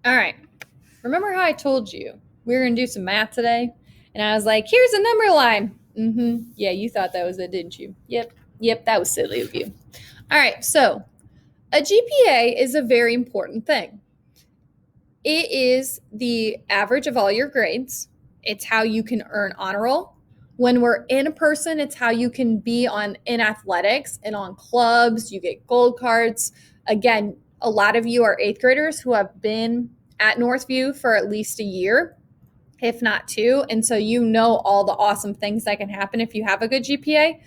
All right. Remember how I told you we were going to do some math today? And I was like, here's a number line. Yeah, you thought that was it, didn't you? Yep, that was silly of you. All right, so a GPA is a very important thing. It is the average of all your grades. It's how you can earn honor roll. When we're in person, it's how you can be in athletics and on clubs. You get gold cards. Again, a lot of you are eighth graders who have been at Northview for at least a year, if not two. And so you know all the awesome things that can happen if you have a good GPA.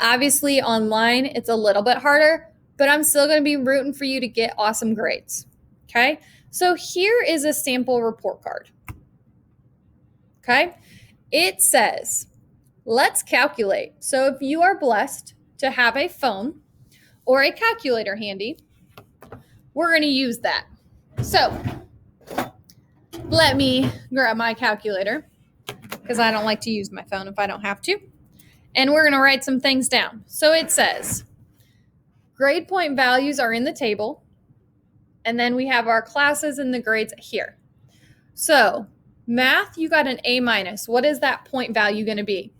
Obviously, online, it's a little bit harder, but I'm still going to be rooting for you to get awesome grades. Okay. So here is a sample report card. Okay. It says, let's calculate. So if you are blessed to have a phone or a calculator handy, we're going to use that. So let me grab my calculator because I don't like to use my phone if I don't have to. And we're going to write some things down. So it says grade point values are in the table. And then we have our classes and the grades here. So math, you got an A minus. What is that point value going to be?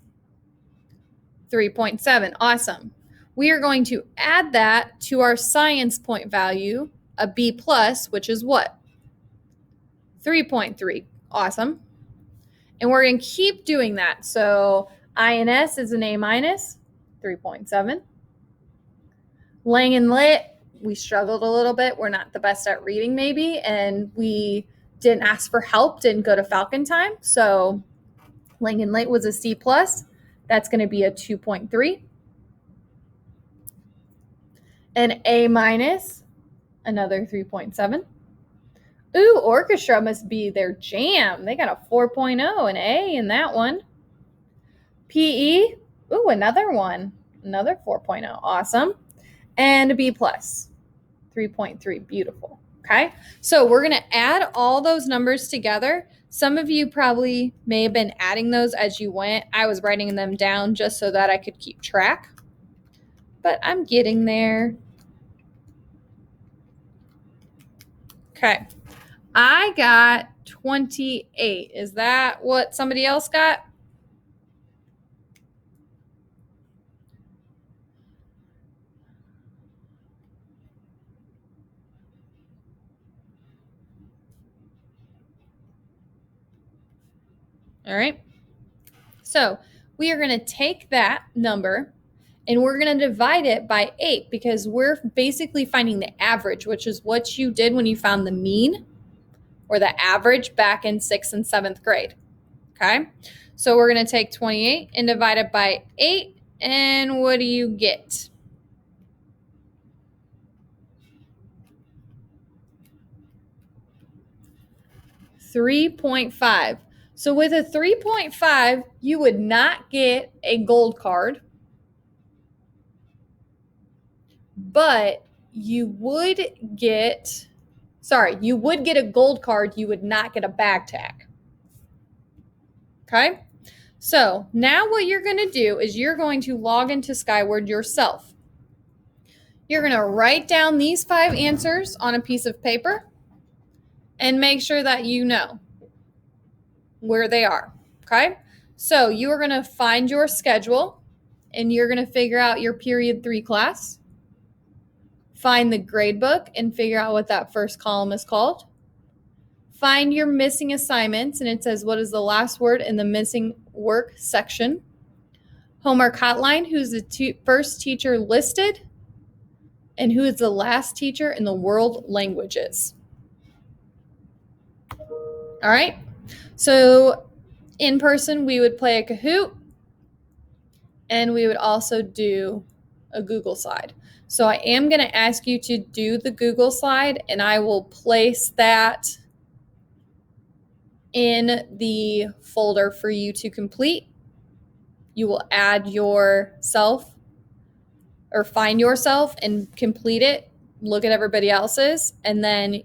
3.7. Awesome. We are going to add that to our science point value, a B plus, which is what? 3.3. Awesome. And we're going to keep doing that. So INS is an A minus, 3.7. Lang and Lit, we struggled a little bit. We're not the best at reading maybe, and we didn't ask for help, didn't go to Falcon time. So Lang and Lit was a C plus. That's going to be a 2.3. An A minus, another 3.7. Ooh, orchestra must be their jam. They got a 4.0, an A in that one. PE, ooh, another one, another 4.0. Awesome. And a B plus, 3.3. Beautiful. Okay. So we're going to add all those numbers together. Some of you probably may have been adding those as you went. I was writing them down just so that I could keep track, but I'm getting there. Okay. I got 28. Is that what somebody else got? All right. So we are going to take that number and we're going to divide it by 8 because we're basically finding the average, which is what you did when you found the mean or the average back in 6th and 7th grade. Okay. So we're going to take 28 and divide it by 8. And what do you get? 3.5. So with a 3.5, you would not get a gold card, but you would get a gold card. You would not get a bag tag. Okay. So now what you're going to do is you're going to log into Skyward yourself. You're going to write down these 5 answers on a piece of paper and make sure that you know where they are. Okay. So you are going to find your schedule and you're going to figure out your period 3 class. Find the grade book and figure out what that first column is called. Find your missing assignments, and it says what is the last word in the missing work section. Homework hotline, who's the first teacher listed, and who is the last teacher in the world languages. All right. So in person, we would play a Kahoot, and we would also do a Google slide. So I am going to ask you to do the Google slide, and I will place that in the folder for you to complete. You will add yourself or find yourself and complete it. Look at everybody else's, and then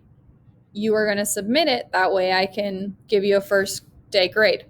you are going to submit it. That way I can give you a first day grade.